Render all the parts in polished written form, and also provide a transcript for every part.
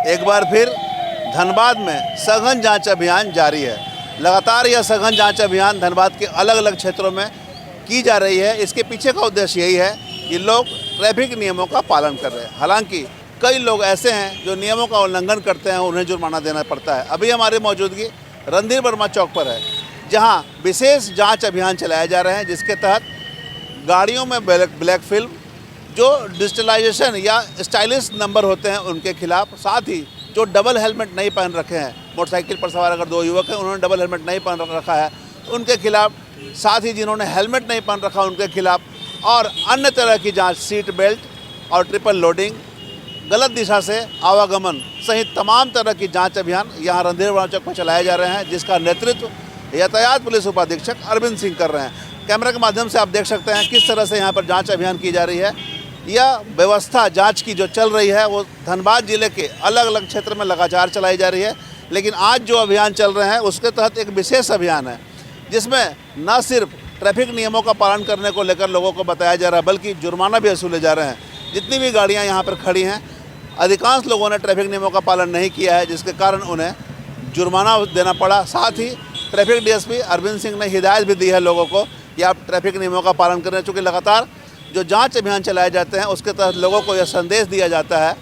एक बार फिर धनबाद में सघन जांच अभियान जारी है। लगातार यह सघन जांच अभियान धनबाद के अलग अलग क्षेत्रों में की जा रही है। इसके पीछे का उद्देश्य यही है कि लोग ट्रैफिक नियमों का पालन कर रहे हैं। हालांकि कई लोग ऐसे हैं जो नियमों का उल्लंघन करते हैं, उन्हें जुर्माना देना पड़ता है। अभी हमारी मौजूदगी रणधीर वर्मा चौक पर है, जहां विशेष जांच अभियान चलाए जा रहे हैं, जिसके तहत गाड़ियों में ब्लैक फिल्म, जो डिजिटलाइजेशन या स्टाइलिश नंबर होते हैं उनके खिलाफ, साथ ही जो डबल हेलमेट नहीं पहन रखे हैं, मोटरसाइकिल पर सवार अगर दो युवक हैं उन्होंने डबल हेलमेट नहीं पहन रखा है उनके खिलाफ, साथ ही जिन्होंने हेलमेट नहीं पहन रखा उनके खिलाफ, और अन्य तरह की जांच, सीट बेल्ट और ट्रिपल लोडिंग, गलत दिशा से आवागमन सहित तमाम तरह की जांच अभियान यहाँ रणधीर वर्मा चौक पर चलाए जा रहे हैं, जिसका नेतृत्व यातायात पुलिस उपाधीक्षक अरविंद सिंह कर रहे हैं। कैमरे के माध्यम से आप देख सकते हैं किस तरह से यहाँ पर जांच अभियान की जा रही है। यह व्यवस्था जांच की जो चल रही है वो धनबाद जिले के अलग अलग क्षेत्र में लगातार चलाई जा रही है, लेकिन आज जो अभियान चल रहे हैं उसके तहत एक विशेष अभियान है, जिसमें न सिर्फ ट्रैफिक नियमों का पालन करने को लेकर लोगों को बताया जा रहा है, बल्कि जुर्माना भी वसूले जा रहे हैं। जितनी भी गाड़ियाँ यहाँ पर खड़ी हैं, अधिकांश लोगों ने ट्रैफिक नियमों का पालन नहीं किया है, जिसके कारण उन्हें जुर्माना देना पड़ा। साथ ही ट्रैफिक डीएसपी अरविंद सिंह ने हिदायत भी दी है लोगों को कि आप ट्रैफिक नियमों का पालन करें। चूँकि लगातार जो जांच अभियान चलाए जाते हैं उसके तहत लोगों को यह संदेश दिया जाता है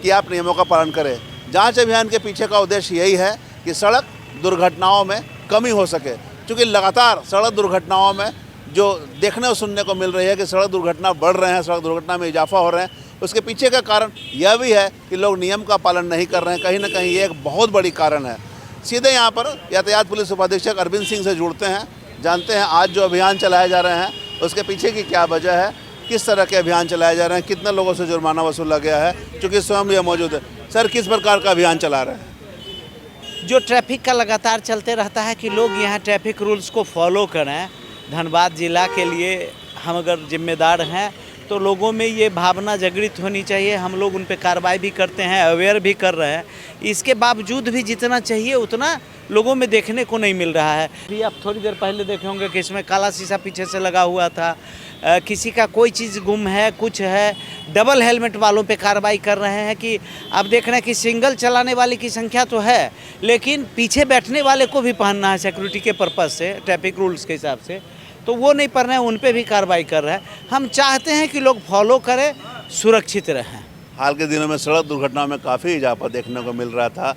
कि आप नियमों का पालन करें। जांच अभियान के पीछे का उद्देश्य यही है कि सड़क दुर्घटनाओं में कमी हो सके, क्योंकि लगातार सड़क दुर्घटनाओं में जो देखने और सुनने को मिल रही है कि सड़क दुर्घटना बढ़ रहे हैं, सड़क दुर्घटना में इजाफा हो रहे हैं, उसके पीछे का कारण यह भी है कि लोग नियम का पालन नहीं कर रहे हैं। कहीं ना कहीं ये एक बहुत बड़ी कारण है। सीधे यहाँ पर यातायात पुलिस उपाधीक्षक अरविंद सिंह से जुड़ते हैं, जानते हैं आज जो अभियान चलाए जा रहे हैं उसके पीछे की क्या वजह है, किस तरह के अभियान चलाए जा रहे हैं, कितने लोगों से जुर्माना वसूला गया है, चूँकि स्वयं यह मौजूद है। सर, किस प्रकार का अभियान चला रहे हैं? जो ट्रैफिक का लगातार चलते रहता है कि लोग यहाँ ट्रैफिक रूल्स को फॉलो करें। धनबाद जिला के लिए हम अगर जिम्मेदार हैं तो लोगों में ये भावना जागृत होनी चाहिए। हम लोग उन पे कार्रवाई भी करते हैं, अवेयर भी कर रहे हैं। इसके बावजूद भी जितना चाहिए उतना लोगों में देखने को नहीं मिल रहा है। अभी आप थोड़ी देर पहले देखे होंगे कि इसमें काला शीशा पीछे से लगा हुआ था, किसी का कोई चीज़ गुम है, कुछ है। डबल हेलमेट वालों पे कार्रवाई कर रहे हैं कि आप देख रहे हैं कि सिंगल चलाने वाले की संख्या तो है, लेकिन पीछे बैठने वाले को भी पहनना है सिक्योरिटी के पर्पज़ से, ट्रैफिक रूल्स के हिसाब से, तो वो नहीं पढ़ रहे हैं, उन पे भी कार्रवाई कर रहे हैं। हम चाहते हैं कि लोग फॉलो करें, सुरक्षित रहें। हाल के दिनों में सड़क दुर्घटनाओं में काफ़ी इजाफा देखने को मिल रहा था,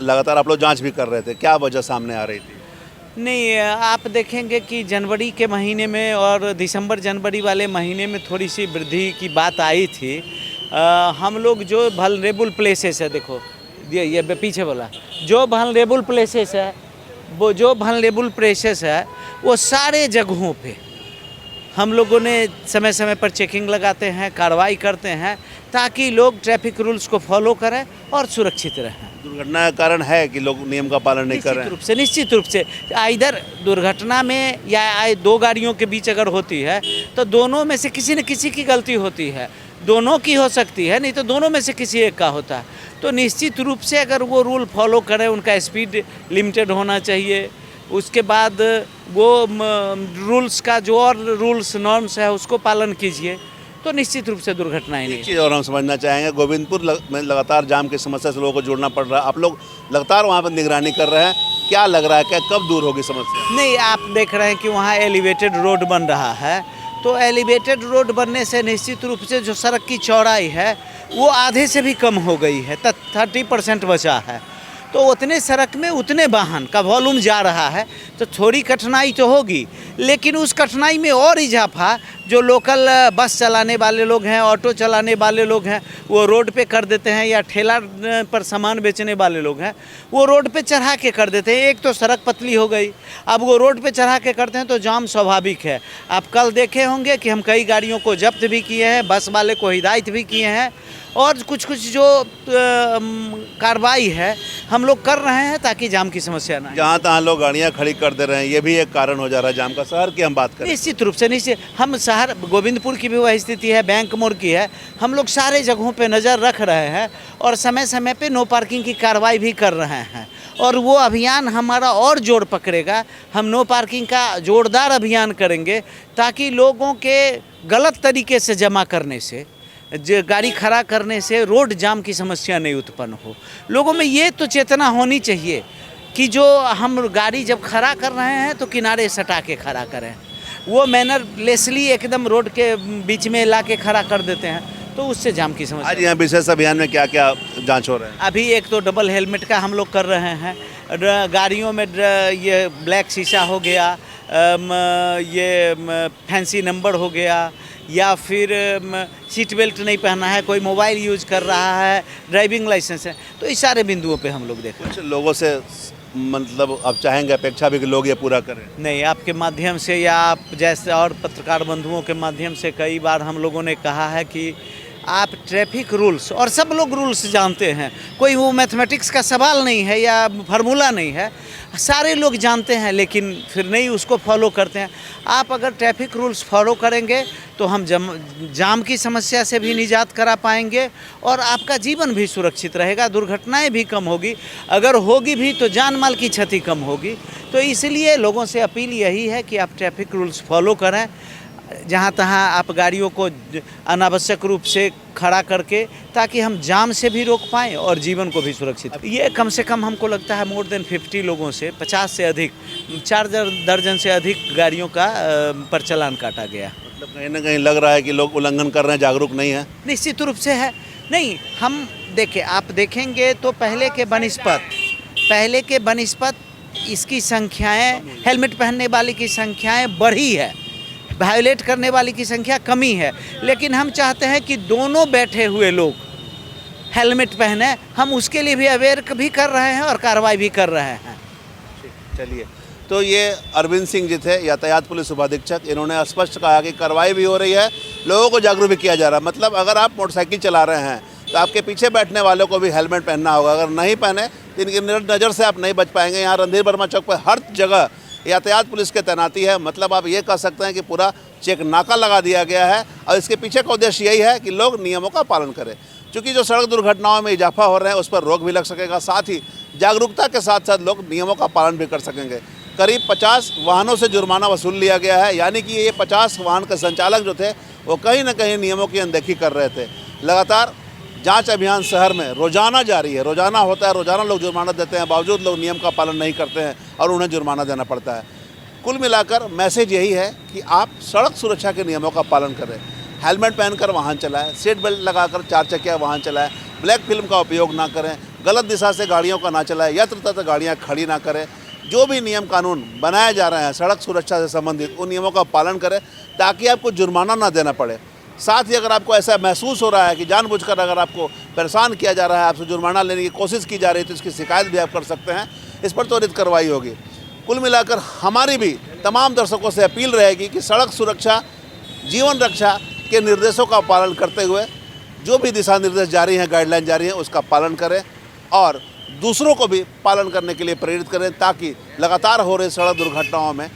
लगातार आप लोग जांच भी कर रहे थे, क्या वजह सामने आ रही थी? नहीं, आप देखेंगे कि जनवरी के महीने में और दिसंबर जनवरी वाले महीने में थोड़ी सी वृद्धि की बात आई थी। हम लोग जो वल्नरेबल प्लेसेस है, देखो ये पीछे बोला, जो वल्नरेबल प्लेसेस है, वो जो वल्नरेबल प्लेसेस है वो सारे जगहों पे हम लोगों ने समय समय पर चेकिंग लगाते हैं, कार्रवाई करते हैं, ताकि लोग ट्रैफिक रूल्स को फॉलो करें और सुरक्षित रहें। दुर्घटना का कारण है कि लोग नियम का पालन नहीं कर रहे हैं। निश्चित रूप से इधर दुर्घटना में या दो गाड़ियों के बीच अगर होती है तो दोनों में से किसी न किसी की गलती होती है, दोनों की हो सकती है, नहीं तो दोनों में से किसी एक का होता है। तो निश्चित रूप से अगर वो रूल फॉलो करें, उनका स्पीड लिमिटेड होना चाहिए, उसके बाद वो रूल्स का जो और रूल्स नॉर्म्स है उसको पालन कीजिए, तो निश्चित रूप से दुर्घटनाएं नहीं। एक चीज़ और हम समझना चाहेंगे, गोविंदपुर में लगातार जाम की समस्या से लोगों को जोड़ना पड़ रहा है, आप लोग लगातार वहाँ पर निगरानी कर रहे हैं, क्या लग रहा है क्या कब दूर होगी समस्या? नहीं, आप देख रहे हैं कि वहाँ एलिवेटेड रोड बन रहा है, तो एलिवेटेड रोड बनने से निश्चित रूप से जो सड़क की चौड़ाई है वो आधे से भी कम हो गई है, 30% बचा है। तो उतने सड़क में उतने वाहन का वॉल्यूम जा रहा है, तो थोड़ी कठिनाई तो होगी, लेकिन उस कठिनाई में और इजाफा जो लोकल बस चलाने वाले लोग हैं, ऑटो चलाने वाले लोग हैं, वो रोड पे कर देते हैं, या ठेला पर सामान बेचने वाले लोग हैं वो रोड पे चढ़ा के कर देते हैं। एक तो सड़क पतली हो गई, अब वो रोड पे चढ़ा के करते हैं तो जाम स्वाभाविक है। आप कल देखे होंगे कि हम कई गाड़ियों को जब्त भी किए हैं, बस वाले को हिदायत भी किए हैं, और कुछ जो कार्रवाई है हम लोग कर रहे हैं ताकि जाम की समस्या ना। जहाँ तहाँ लोग गाड़ियाँ खड़ी कर दे रहे हैं, ये भी एक कारण हो जा रहा है जाम का। शहर की हम बात करें, निश्चित रूप से निश्चित, हम शहर गोविंदपुर की भी वही स्थिति है, बैंक मोड़ की है, हम लोग सारे जगहों पे नज़र रख रहे हैं और समय समय पे नो पार्किंग की कार्रवाई भी कर रहे हैं, और वो अभियान हमारा और जोर पकड़ेगा। हम नो पार्किंग का जोरदार अभियान करेंगे ताकि लोगों के गलत तरीके से जमा करने से जो गाड़ी खड़ा करने से रोड जाम की समस्या नहीं उत्पन्न हो। लोगों में ये तो चेतना होनी चाहिए कि जो हम गाड़ी जब खड़ा कर रहे हैं तो किनारे सटा के खड़ा करें। वो मैनरलेसली एकदम रोड के बीच में ला के खड़ा कर देते हैं, तो उससे जाम की समस्या। आज यहाँ विशेष अभियान में क्या क्या जांच हो रहा है? अभी एक तो डबल हेलमेट का हम लोग कर रहे हैं, गाड़ियों में ये ब्लैक शीशा हो गया, ये फैंसी नंबर हो गया, या फिर सीट बेल्ट नहीं पहना है, कोई मोबाइल यूज कर रहा है, ड्राइविंग लाइसेंस है, तो इस सारे बिंदुओं पे हम लोग देख रहे हैं। कुछ लोगों से मतलब आप चाहेंगे अपेक्षा भी कि लोग ये पूरा करें? नहीं, आपके माध्यम से या आप जैसे और पत्रकार बंधुओं के माध्यम से कई बार हम लोगों ने कहा है कि आप ट्रैफिक रूल्स, और सब लोग रूल्स जानते हैं, कोई वो मैथमेटिक्स का सवाल नहीं है या फार्मूला नहीं है, सारे लोग जानते हैं, लेकिन फिर नहीं उसको फॉलो करते हैं। आप अगर ट्रैफिक रूल्स फॉलो करेंगे तो हम जाम की समस्या से भी निजात करा पाएंगे और आपका जीवन भी सुरक्षित रहेगा, दुर्घटनाएं भी कम होगी, अगर होगी भी तो जान माल की क्षति कम होगी। तो इसलिए लोगों से अपील यही है कि आप ट्रैफिक रूल्स फॉलो करें, जहाँ तहाँ आप गाड़ियों को अनावश्यक रूप से खड़ा करके, ताकि हम जाम से भी रोक पाएँ और जीवन को भी सुरक्षित। ये कम से कम हमको लगता है मोर देन 50 लोगों से, 50 से अधिक, 4 दर्जन से अधिक गाड़ियों का पर चालान काटा गया। मतलब कहीं ना कहीं लग रहा है कि लोग उल्लंघन कर रहे हैं, जागरूक नहीं है। निश्चित रूप से है। नहीं, हम देखें, आप देखेंगे तो पहले के बनिस्पत इसकी संख्याएँ, हेलमेट पहनने वाले की संख्याएँ बढ़ी है, वायोलेट करने वाली की संख्या कमी है। लेकिन हम चाहते हैं कि दोनों बैठे हुए लोग हेलमेट पहने, हम उसके लिए भी अवेयर भी कर रहे हैं और कार्रवाई भी कर रहे हैं। चलिए, तो ये अरविंद सिंह जी थे, यातायात पुलिस उपाधीक्षक। इन्होंने स्पष्ट कहा कि कार्रवाई भी हो रही है, लोगों को जागरूक भी किया जा रहा है। मतलब अगर आप मोटरसाइकिल चला रहे हैं तो आपके पीछे बैठने वालों को भी हेलमेट पहनना होगा, अगर नहीं पहने तो इनकी नज़र से आप नहीं बच पाएंगे। यहाँ रणधीर वर्मा चौक पर हर जगह यातायात पुलिस की तैनाती है। मतलब आप ये कह सकते हैं कि पूरा चेक नाका लगा दिया गया है, और इसके पीछे का उद्देश्य यही है कि लोग नियमों का पालन करें। क्योंकि जो सड़क दुर्घटनाओं में इजाफा हो रहे हैं उस पर रोक भी लग सकेगा, साथ ही जागरूकता के साथ साथ लोग नियमों का पालन भी कर सकेंगे। करीब 50 वाहनों से जुर्माना वसूल लिया गया है, यानी कि ये 50 वाहन के संचालक जो थे वो कहीं ना कहीं नियमों की अनदेखी कर रहे थे। लगातार जांच अभियान शहर में रोजाना जारी है, रोजाना होता है, रोजाना लोग जुर्माना देते हैं, बावजूद लोग नियम का पालन नहीं करते हैं और उन्हें जुर्माना देना पड़ता है। कुल मिलाकर मैसेज यही है कि आप सड़क सुरक्षा के नियमों का पालन करें, हेलमेट पहनकर वाहन चलाएं, सीट बेल्ट लगाकर 4 चक्किया वाहन चलाएं, ब्लैक फिल्म का उपयोग ना करें, गलत दिशा से गाड़ियों का ना चलाएं, यत्र तत्र गाड़ियाँ खड़ी ना करें। जो भी नियम कानून बनाए जा रहे हैं सड़क सुरक्षा से संबंधित, उन नियमों का पालन करें ताकि आपको जुर्माना ना देना पड़े। साथ ही अगर आपको ऐसा महसूस हो रहा है कि जानबूझकर अगर आपको परेशान किया जा रहा है, आपसे जुर्माना लेने की कोशिश की जा रही है, तो इसकी शिकायत भी आप कर सकते हैं, इस पर त्वरित कार्रवाई होगी। कुल मिलाकर हमारी भी तमाम दर्शकों से अपील रहेगी कि सड़क सुरक्षा, जीवन रक्षा के निर्देशों का पालन करते हुए जो भी दिशा निर्देश जारी हैं, गाइडलाइन जारी हैं, उसका पालन करें और दूसरों को भी पालन करने के लिए प्रेरित करें, ताकि लगातार हो रही सड़क दुर्घटनाओं में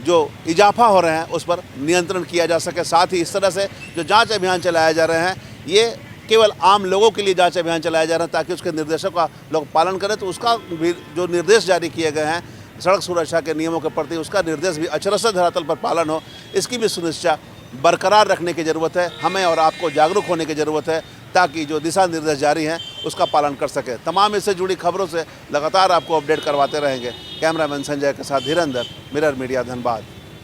जो इजाफा हो रहे हैं उस पर नियंत्रण किया जा सके। साथ ही इस तरह से जो जांच अभियान चलाए जा रहे हैं, ये केवल आम लोगों के लिए जांच अभियान चलाया जा रहा है ताकि उसके निर्देशों का लोग पालन करें। तो उसका भी जो निर्देश जारी किए गए हैं सड़क सुरक्षा के नियमों के प्रति, उसका निर्देश भी अक्षरशः धरातल पर पालन हो, इसकी भी सुनिश्चित बरकरार रखने की ज़रूरत है। हमें और आपको जागरूक होने की ज़रूरत है ताकि जो दिशा निर्देश जारी हैं उसका पालन कर सके। तमाम इससे जुड़ी खबरों से लगातार आपको अपडेट करवाते रहेंगे। कैमरामैन संजय के साथ धीरेन्द्र, मिरर मीडिया, धनबाद।